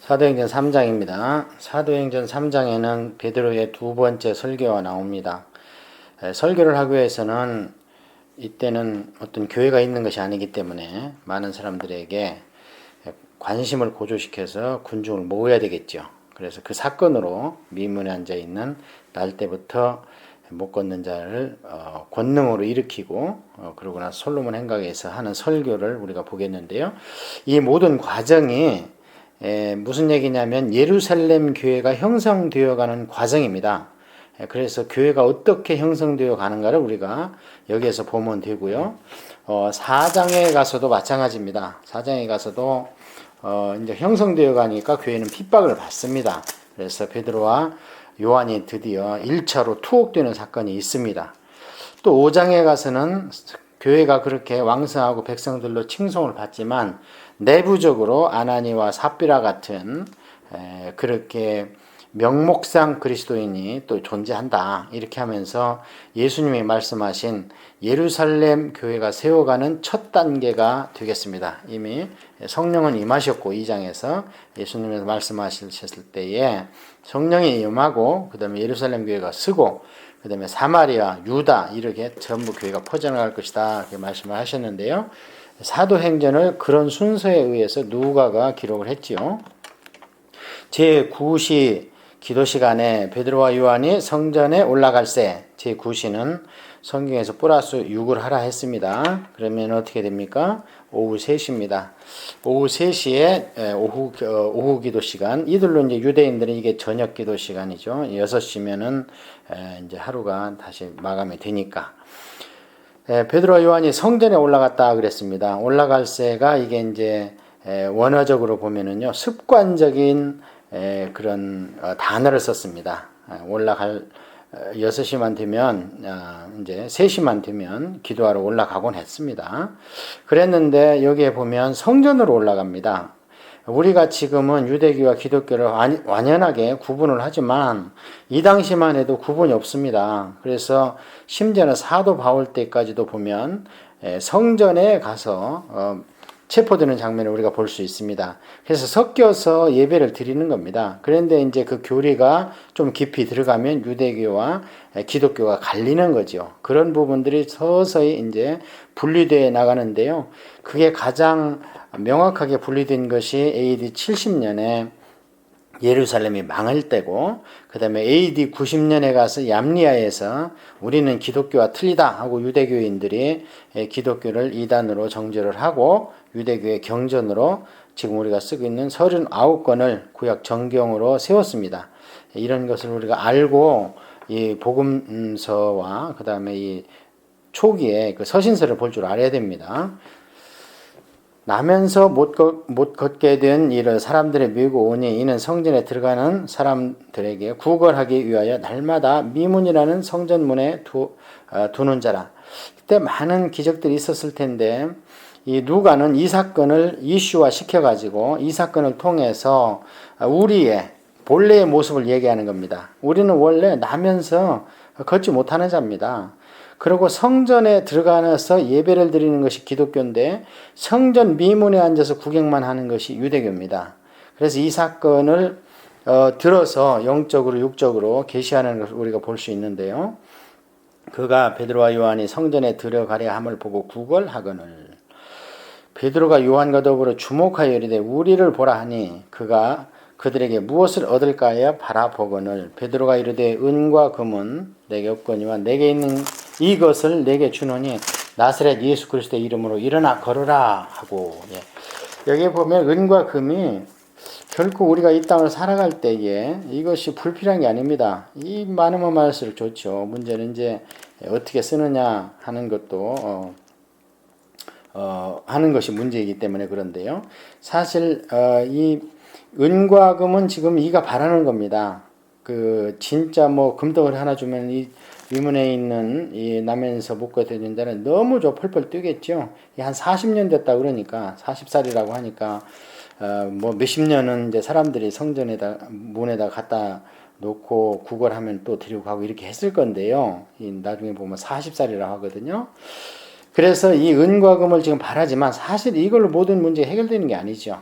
사도행전 3장입니다. 사도행전 3장에는 베드로의 두 번째 설교가 나옵니다. 설교를 하기 위해서는 이때는 어떤 교회가 있는 것이 아니기 때문에 많은 사람들에게 관심을 고조시켜서 군중을 모아야 되겠죠. 그래서 그 사건으로 미문에 앉아 있는 날 때부터 못 걷는 자를 권능으로 일으키고 그러고 나서 솔로몬 행각에서 하는 설교를 우리가 보겠는데요. 이 모든 과정이 무슨 얘기냐면 예루살렘 교회가 형성되어 가는 과정입니다. 그래서 교회가 어떻게 형성되어 가는가를 우리가 여기에서 보면 되고요. 4장에 가서도 마찬가지입니다. 4장에 가서도 이제 형성되어 가니까 교회는 핍박을 받습니다. 그래서 베드로와 요한이 드디어 1차로 투옥되는 사건이 있습니다. 또 5장에 가서는 교회가 그렇게 왕성하고 백성들로 칭송을 받지만 내부적으로 아나니와 삽비라 같은 그렇게 명목상 그리스도인이 또 존재한다. 이렇게 하면서 예수님이 말씀하신 예루살렘 교회가 세워가는 첫 단계가 되겠습니다. 이미 성령은 임하셨고 2장에서 예수님께서 말씀하셨을 때에 성령이 임하고 그 다음에 예루살렘 교회가 서고 그 다음에 사마리아, 유다 이렇게 전부 교회가 퍼져나갈 것이다. 이렇게 말씀을 하셨는데요. 사도행전을 그런 순서에 의해서 누가가 기록을 했지요. 제9시 기도 시간에 베드로와 요한이 성전에 올라갈새 제9시는 성경에서 플러스 6을 하라 했습니다. 그러면 어떻게 됩니까? 오후 3시입니다. 오후 3시에 오후 기도 시간. 이들로 이제 유대인들은 이게 저녁 기도 시간이죠. 6시면은 이제 하루가 다시 마감이 되니까. 베드로와 요한이 성전에 올라갔다 그랬습니다. 올라갈새가 이게 이제 원어적으로 보면은요 습관적인 그런 단어를 썼습니다. 올라갈 6시만 되면 이제 3시만 되면 기도하러 올라가곤 했습니다. 그랬는데 여기에 보면 성전으로 올라갑니다. 우리가 지금은 유대교와 기독교를 완연하게 구분을 하지만 이 당시만 해도 구분이 없습니다. 그래서 심지어는 사도 바울 때까지도 보면 성전에 가서 체포되는 장면을 우리가 볼 수 있습니다. 그래서 섞여서 예배를 드리는 겁니다. 그런데 이제 그 교리가 좀 깊이 들어가면 유대교와 기독교가 갈리는 거죠. 그런 부분들이 서서히 이제 분리되어 나가는데요. 그게 가장 명확하게 분리된 것이 AD 70년에 예루살렘이 망할 때고 그 다음에 AD 90년에 가서 얌리아에서 우리는 기독교와 틀리다 하고 유대교인들이 기독교를 이단으로 정죄를 하고 유대교의 경전으로 지금 우리가 쓰고 있는 39권을 구약 정경으로 세웠습니다. 이런 것을 우리가 알고 이 복음서와 그 다음에 이 초기에 그 서신서를 볼 줄 알아야 됩니다. 나면서 못 걷게 된 이를 사람들의 밀고 오니 이는 성전에 들어가는 사람들에게 구걸하기 위하여 날마다 미문이라는 성전문에 두는 자라. 그때 많은 기적들이 있었을 텐데 이 누가는 이 사건을 이슈화 시켜가지고 이 사건을 통해서 우리의 본래의 모습을 얘기하는 겁니다. 우리는 원래 나면서 걷지 못하는 자입니다. 그리고 성전에 들어가서 예배를 드리는 것이 기독교인데 성전 미문에 앉아서 구경만 하는 것이 유대교입니다. 그래서 이 사건을 들어서 영적으로 육적으로 계시하는 것을 우리가 볼 수 있는데요. 그가 베드로와 요한이 성전에 들어가려 함을 보고 구걸하거늘 베드로가 요한과 더불어 주목하여 이르되 우리를 보라 하니 그가 그들에게 무엇을 얻을까 하여 바라보거늘 베드로가 이르되 은과 금은 내게 없거니와 내게 있는 이것을 내게 주노니 나사렛 예수 그리스도의 이름으로 일어나 걸으라 하고 여기에 보면 은과 금이 결코 우리가 이 땅을 살아갈 때에 이것이 불필요한 게 아닙니다. 이 많으면 많을수록 좋죠. 문제는 이제 어떻게 쓰느냐 하는 것도 하는 것이 문제이기 때문에 그런데요. 사실 이 은과 금은 지금 이가 바라는 겁니다. 그 진짜 뭐 금덩어리 하나 주면 이 위문에 있는 이 남에서 못 걷는 자는 너무 펄펄 뛰겠죠. 한 40년 됐다 그러니까 40살이라고 하니까 뭐 몇십 년은 이제 사람들이 성전에다 문에다 갖다 놓고 구걸하면 또 데리고 가고 이렇게 했을 건데요. 나중에 보면 40살이라고 하거든요. 그래서 이 은과 금을 지금 바라지만 사실 이걸로 모든 문제가 해결되는 게 아니죠.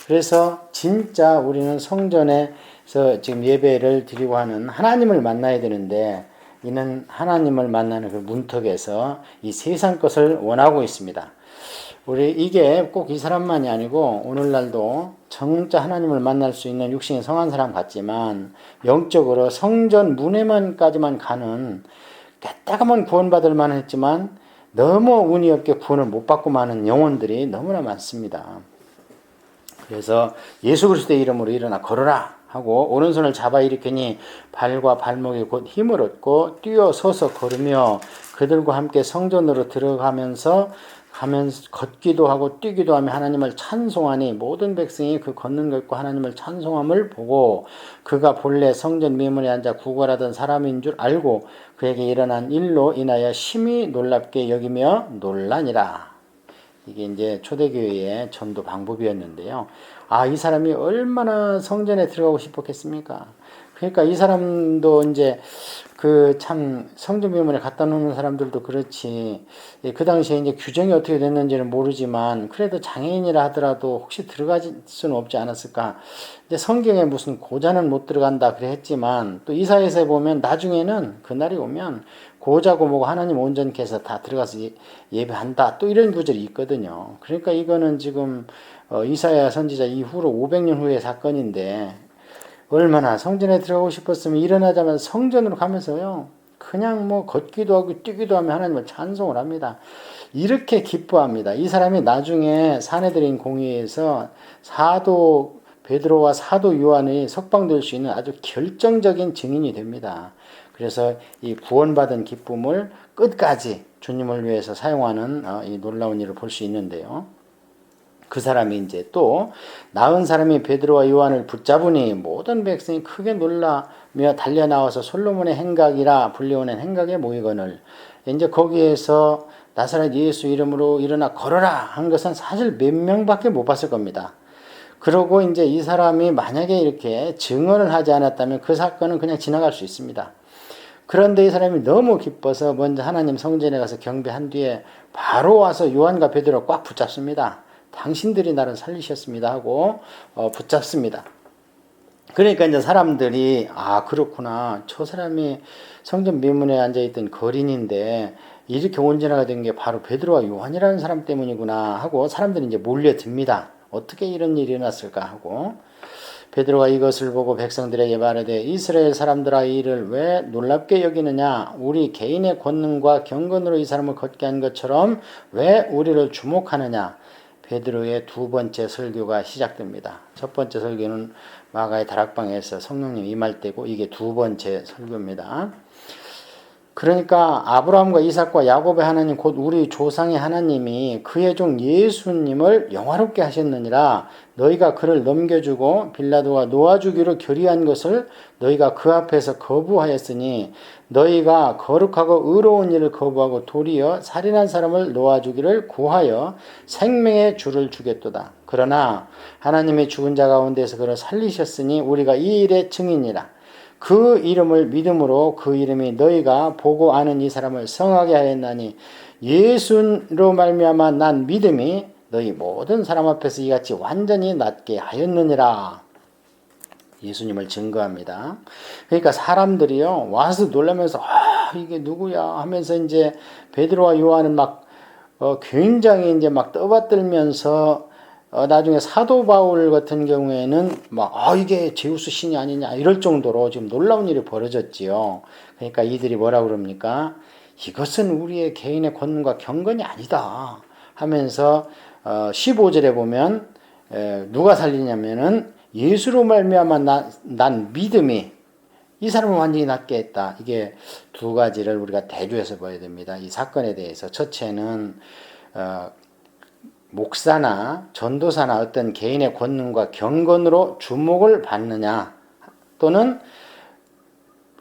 그래서 진짜 우리는 성전에서 지금 예배를 드리고 하는 하나님을 만나야 되는데 이는 하나님을 만나는 그 문턱에서 이 세상 것을 원하고 있습니다. 우리 이게 꼭 이 사람만이 아니고 오늘날도 진짜 하나님을 만날 수 있는 육신이 성한 사람 같지만 영적으로 성전 문에만까지만 가는 깨끗하면 구원받을 만했지만 너무 운이 없게 구원을 못 받고 마는 영혼들이 너무나 많습니다. 그래서 예수 그리스도의 이름으로 일어나 걸어라 하고 오른손을 잡아 일으키니 발과 발목에 곧 힘을 얻고 뛰어서서 걸으며 그들과 함께 성전으로 들어가면서 걷기도 하고 뛰기도 하며 하나님을 찬송하니 모든 백성이 그 걷는 것과 하나님을 찬송함을 보고 그가 본래 성전 미문에 앉아 구걸하던 사람인 줄 알고 그에게 일어난 일로 인하여 심히 놀랍게 여기며 놀라니라. 이게 이제 초대교회의 전도 방법이었는데요. 이 사람이 얼마나 성전에 들어가고 싶었겠습니까? 그러니까 이 사람도 이제 그 참 성전 미문에 갖다 놓는 사람들도 그렇지. 그 당시에 이제 규정이 어떻게 됐는지는 모르지만 그래도 장애인이라 하더라도 혹시 들어갈 수는 없지 않았을까. 이제 성경에 무슨 고자는 못 들어간다 그래 했지만 또 이사야서에 보면 나중에는 그날이 오면 고자고 뭐고 하나님 온전케 해서 다 들어가서 예배한다. 또 이런 구절이 있거든요. 그러니까 이거는 지금 이사야 선지자 이후로 500년 후의 사건인데 얼마나 성전에 들어가고 싶었으면 일어나자마자 성전으로 가면서요. 그냥 뭐 걷기도 하고 뛰기도 하며 하나님을 찬송을 합니다. 이렇게 기뻐합니다. 이 사람이 나중에 사내들인 공의에서 사도 베드로와 사도 요한이 석방될 수 있는 아주 결정적인 증인이 됩니다. 그래서 이 구원받은 기쁨을 끝까지 주님을 위해서 사용하는 이 놀라운 일을 볼 수 있는데요. 그 사람이 이제 또 나은 사람이 베드로와 요한을 붙잡으니 모든 백성이 크게 놀라며 달려 나와서 솔로몬의 행각이라 불리우는 행각에 모이거늘 이제 거기에서 나사렛 예수 이름으로 일어나 걸어라 한 것은 사실 몇 명밖에 못 봤을 겁니다. 그러고 이제 이 사람이 만약에 이렇게 증언을 하지 않았다면 그 사건은 그냥 지나갈 수 있습니다. 그런데 이 사람이 너무 기뻐서 먼저 하나님 성전에 가서 경배한 뒤에 바로 와서 요한과 베드로를 꽉 붙잡습니다. 당신들이 나를 살리셨습니다 하고 붙잡습니다. 그러니까 이제 사람들이 그렇구나. 저 사람이 성전 미문에 앉아있던 거린인데 이렇게 온전하게 된 게 바로 베드로와 요한이라는 사람 때문이구나 하고 사람들이 이제 몰려듭니다. 어떻게 이런 일이 일어났을까 하고 베드로가 이것을 보고 백성들에게 말하되 이스라엘 사람들아 이 일을 왜 놀랍게 여기느냐 우리 개인의 권능과 경건으로 이 사람을 걷게 한 것처럼 왜 우리를 주목하느냐. 베드로의 두 번째 설교가 시작됩니다. 첫 번째 설교는 마가의 다락방에서 성령님 임할 때고 이게 두 번째 설교입니다. 그러니까 아브라함과 이삭과 야곱의 하나님 곧 우리 조상의 하나님이 그의 종 예수님을 영화롭게 하셨느니라. 너희가 그를 넘겨주고 빌라도가 놓아주기로 결의한 것을 너희가 그 앞에서 거부하였으니 너희가 거룩하고 의로운 일을 거부하고 도리어 살인한 사람을 놓아주기를 구하여 생명의 주를 주겠도다. 그러나 하나님의 죽은 자 가운데서 그를 살리셨으니 우리가 이 일의 증인이라. 그 이름을 믿음으로 그 이름이 너희가 보고 아는 이 사람을 성하게 하였나니 예수로 말미암아 난 믿음이 너희 모든 사람 앞에서 이같이 완전히 낫게 하였느니라. 예수님을 증거합니다. 그러니까 사람들이요 와서 놀라면서 이게 누구야 하면서 이제 베드로와 요한은 막 굉장히 이제 막 떠받들면서 나중에 사도 바울 같은 경우에는 이게 제우스 신이 아니냐 이럴 정도로 지금 놀라운 일이 벌어졌지요. 그러니까 이들이 뭐라 그럽니까? 이것은 우리의 개인의 권능과 경건이 아니다 하면서 15절에 보면 누가 살리냐면은 예수로 말미암아 난 믿음이 이 사람을 완전히 낫게 했다. 이게 두 가지를 우리가 대조해서 봐야 됩니다. 이 사건에 대해서 첫째는 목사나 전도사나 어떤 개인의 권능과 경건으로 주목을 받느냐 또는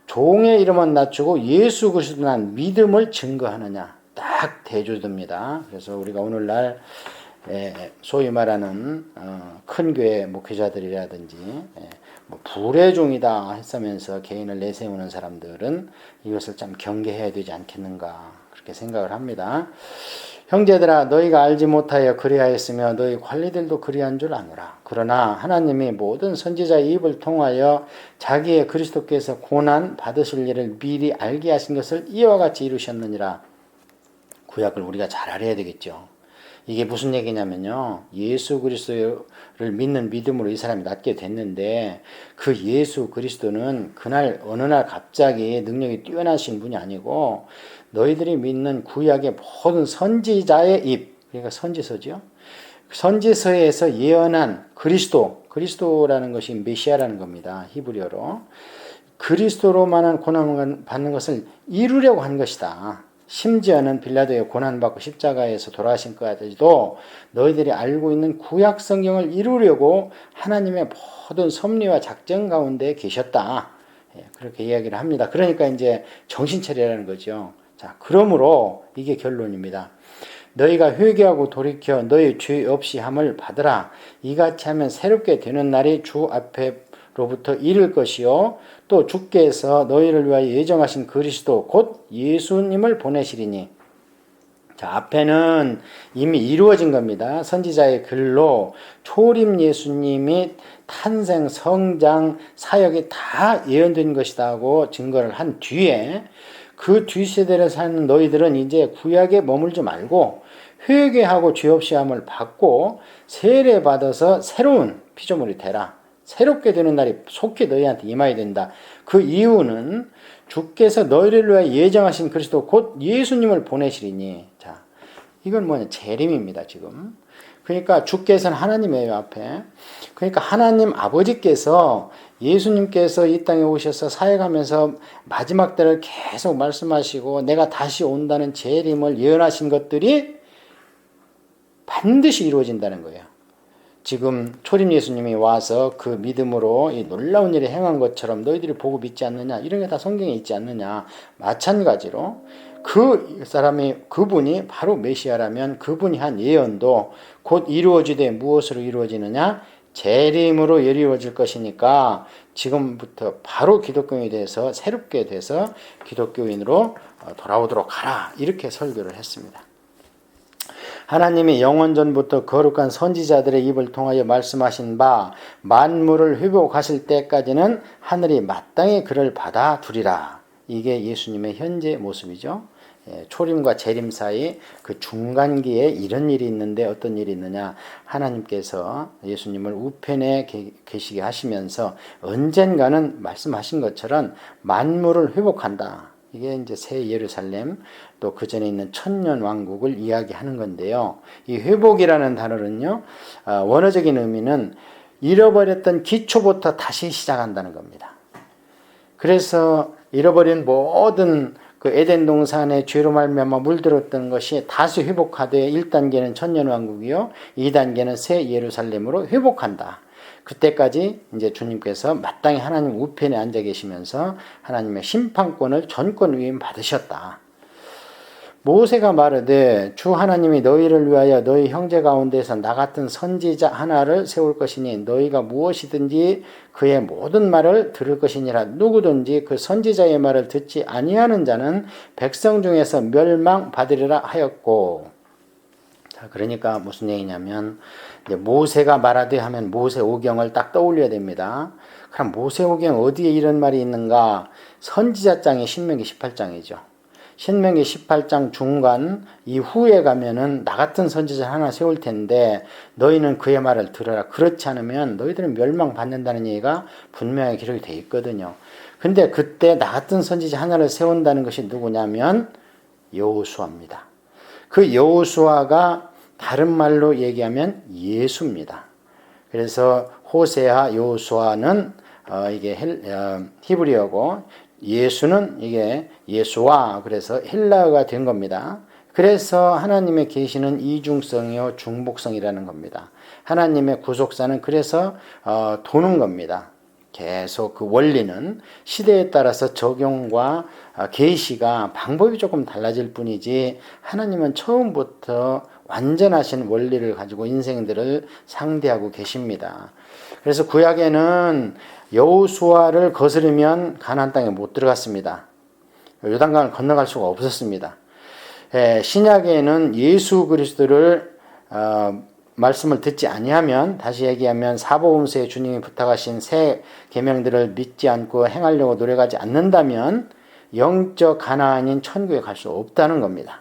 종의 이름은 낮추고 예수 그리스도 난 믿음을 증거하느냐 딱 대조됩니다. 그래서 우리가 오늘날 소위 말하는 큰 교회 목회자들이라든지 불의 종이다 했으면서 개인을 내세우는 사람들은 이것을 좀 경계해야 되지 않겠는가 그렇게 생각을 합니다. 형제들아 너희가 알지 못하여 그리하였으며 너희 관리들도 그리한 줄 아노라. 그러나 하나님이 모든 선지자의 입을 통하여 자기의 그리스도께서 고난 받으실 일을 미리 알게 하신 것을 이와 같이 이루셨느니라. 구약을 우리가 잘 알아야 되겠죠. 이게 무슨 얘기냐면요. 예수 그리스도를 믿는 믿음으로 이 사람이 낫게 됐는데 그 예수 그리스도는 그날 어느 날 갑자기 능력이 뛰어나신 분이 아니고 너희들이 믿는 구약의 모든 선지자의 입, 그러니까 선지서죠. 선지서에서 예언한 그리스도라는 것이 메시아라는 겁니다. 히브리어로. 그리스도로만한 고난을 받는 것을 이루려고 한 것이다. 심지어는 빌라도에 고난받고 십자가에서 돌아가신 것까지도 너희들이 알고 있는 구약 성경을 이루려고 하나님의 모든 섭리와 작전 가운데 계셨다. 그렇게 이야기를 합니다. 그러니까 이제 정신 차리라는 거죠. 자, 그러므로 이게 결론입니다. 너희가 회개하고 돌이켜 너희 죄 없이 함을 받으라. 이같이 하면 새롭게 되는 날이 주 앞에로부터 이를 것이요 또 주께서 너희를 위하여 예정하신 그리스도 곧 예수님을 보내시리니. 자, 앞에는 이미 이루어진 겁니다. 선지자의 글로 초림 예수님이 탄생, 성장, 사역이 다 예언된 것이다 하고 증거를 한 뒤에 그 뒷세대를 사는 너희들은 이제 구약에 머물지 말고 회개하고 죄 없이 함을 받고 세례 받아서 새로운 피조물이 되라. 새롭게 되는 날이 속히 너희한테 임하여야 된다. 그 이유는 주께서 너희를 위하여 예정하신 그리스도 곧 예수님을 보내시리니. 자, 이건 뭐냐? 재림입니다, 지금. 그러니까 주께서는 하나님이에요, 앞에. 그러니까 하나님 아버지께서 예수님께서 이 땅에 오셔서 사역하면서 마지막 때를 계속 말씀하시고 내가 다시 온다는 재림을 예언하신 것들이 반드시 이루어진다는 거예요. 지금 초림 예수님이 와서 그 믿음으로 이 놀라운 일을 행한 것처럼 너희들이 보고 믿지 않느냐, 이런 게 다 성경에 있지 않느냐. 마찬가지로 그분이 바로 메시아라면 그분이 한 예언도 곧 이루어지되 무엇으로 이루어지느냐? 재림으로 이루어질 것이니까 지금부터 바로 기독교인이 돼서 새롭게 돼서 기독교인으로 돌아오도록 하라. 이렇게 설교를 했습니다. 하나님이 영원전부터 거룩한 선지자들의 입을 통하여 말씀하신 바 만물을 회복하실 때까지는 하늘이 마땅히 그를 받아두리라. 이게 예수님의 현재 모습이죠. 초림과 재림 사이 그 중간기에 이런 일이 있는데 어떤 일이 있느냐. 하나님께서 예수님을 우편에 계시게 하시면서 언젠가는 말씀하신 것처럼 만물을 회복한다. 이게 이제 새 예루살렘 또 그 전에 있는 천년 왕국을 이야기하는 건데요. 이 회복이라는 단어는요, 원어적인 의미는 잃어버렸던 기초부터 다시 시작한다는 겁니다. 그래서 잃어버린 모든 그 에덴 동산의 죄로 말미암아 물들었던 것이 다시 회복하되 1단계는 천년 왕국이요, 2단계는 새 예루살렘으로 회복한다. 그때까지 이제 주님께서 마땅히 하나님 우편에 앉아 계시면서 하나님의 심판권을 전권 위임 받으셨다. 모세가 말하되 주 하나님이 너희를 위하여 너희 형제 가운데서 나 같은 선지자 하나를 세울 것이니 너희가 무엇이든지 그의 모든 말을 들을 것이니라. 누구든지 그 선지자의 말을 듣지 아니하는 자는 백성 중에서 멸망받으리라 하였고. 자, 그러니까 무슨 얘기냐면 이제 모세가 말하되 하면 모세오경을 딱 떠올려야 됩니다. 그럼 모세오경 어디에 이런 말이 있는가? 선지자장이 신명기 18장이죠. 신명기 18장 중간 이후에 가면은 나 같은 선지자 하나 세울 텐데 너희는 그의 말을 들어라. 그렇지 않으면 너희들은 멸망받는다는 얘기가 분명히 기록이 되어 있거든요. 근데 그때 나 같은 선지자 하나를 세운다는 것이 누구냐면 여호수아입니다. 그 여호수아가 다른 말로 얘기하면 예수입니다. 그래서 호세아 여호수아는 이게 히브리어고 예수는 이게 예수와 그래서 헬라어가 된 겁니다. 그래서 하나님의 계시는 이중성이요 중복성이라는 겁니다. 하나님의 구속사는 그래서 도는 겁니다. 계속 그 원리는 시대에 따라서 적용과 계시가 방법이 조금 달라질 뿐이지 하나님은 처음부터 완전하신 원리를 가지고 인생들을 상대하고 계십니다. 그래서 구약에는 여호수아를 거스르면 가나안 땅에 못 들어갔습니다. 요단강을 건너갈 수가 없었습니다. 신약에는 예수 그리스도를 말씀을 듣지 아니하면, 다시 얘기하면 사복음서에 주님이 부탁하신 새 계명들을 믿지 않고 행하려고 노력하지 않는다면 영적 가나안인 천국에 갈 수 없다는 겁니다.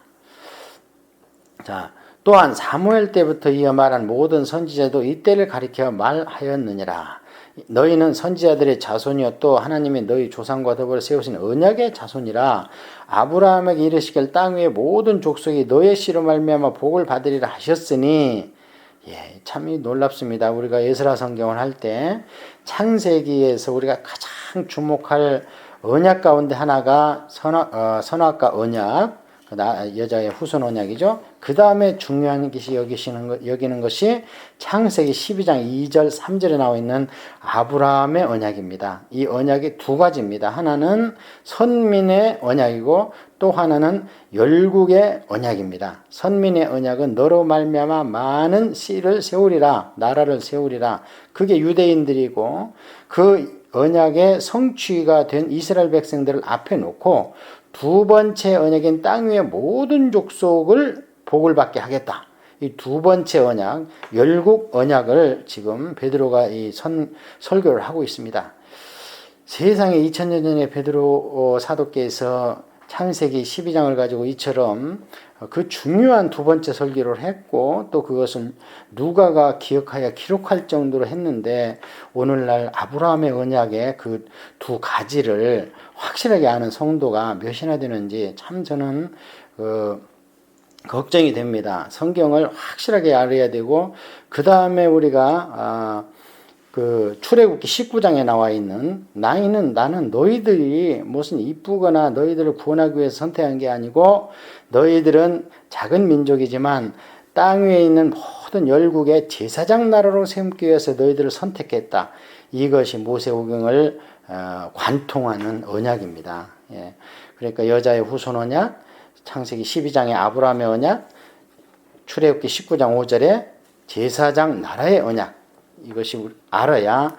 자, 또한 사무엘 때부터 이어 말한 모든 선지자도 이때를 가리켜 말하였느니라. 너희는 선지자들의 자손이요 또 하나님이 너희 조상과 더불어 세우신 언약의 자손이라. 아브라함에게 이르시길 땅 위의 모든 족속이 너의 씨로 말미암아 복을 받으리라 하셨으니, 참 놀랍습니다. 우리가 에스라 성경을 할 때 창세기에서 우리가 가장 주목할 언약 가운데 하나가 선악과 언약, 여자의 후손 언약이죠. 그 다음에 중요한 것이 여기는 것이 창세기 12장 2절 3절에 나와 있는 아브라함의 언약입니다. 이 언약이 두 가지입니다. 하나는 선민의 언약이고 또 하나는 열국의 언약입니다. 선민의 언약은 너로 말미암아 많은 씨를 세우리라, 나라를 세우리라. 그게 유대인들이고, 그 언약의 성취가 된 이스라엘 백성들을 앞에 놓고 두 번째 언약인 땅 위의 모든 족속을 복을 받게 하겠다. 이 두 번째 언약, 열국 언약을 지금 베드로가 설교를 하고 있습니다. 세상에 2000년 전에 베드로 사도께서 창세기 12장을 가지고 이처럼 그 중요한 두 번째 설교를 했고, 또 그것을 누가가 기억하여 기록할 정도로 했는데, 오늘날 아브라함의 언약의 그 두 가지를 확실하게 아는 성도가 몇이나 되는지 참 저는 걱정이 됩니다. 성경을 확실하게 알아야 되고, 그 다음에 우리가 출애굽기 19장에 나와 있는 나는 너희들이 무슨 이쁘거나 너희들을 구원하기 위해서 선택한 게 아니고, 너희들은 작은 민족이지만 땅 위에 있는 모든 열국의 제사장 나라로 세움기 위해서 너희들을 선택했다. 이것이 모세오경을 관통하는 언약입니다. 그러니까 여자의 후손 언약, 창세기 12장의 아브라함의 언약, 출애굽기 19장 5절에 제사장 나라의 언약, 이것이 알아야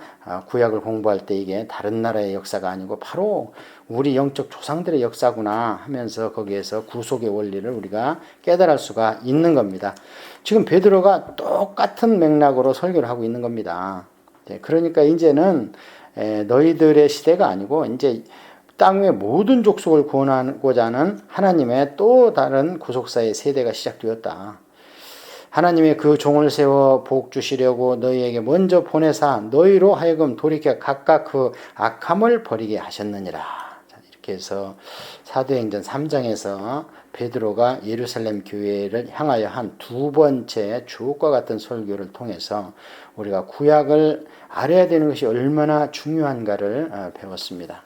구약을 공부할 때 이게 다른 나라의 역사가 아니고 바로 우리 영적 조상들의 역사구나 하면서 거기에서 구속의 원리를 우리가 깨달을 수가 있는 겁니다. 지금 베드로가 똑같은 맥락으로 설교를 하고 있는 겁니다. 그러니까 이제는 너희들의 시대가 아니고 이제 땅 위의 모든 족속을 구원하고자 하는 하나님의 또 다른 구속사의 세대가 시작되었다. 하나님의 그 종을 세워 복 주시려고 너희에게 먼저 보내사 너희로 하여금 돌이켜 각각 그 악함을 버리게 하셨느니라. 이렇게 해서 사도행전 3장에서 베드로가 예루살렘 교회를 향하여 한 두 번째 주옥과 같은 설교를 통해서 우리가 구약을 알아야 되는 것이 얼마나 중요한가를 배웠습니다.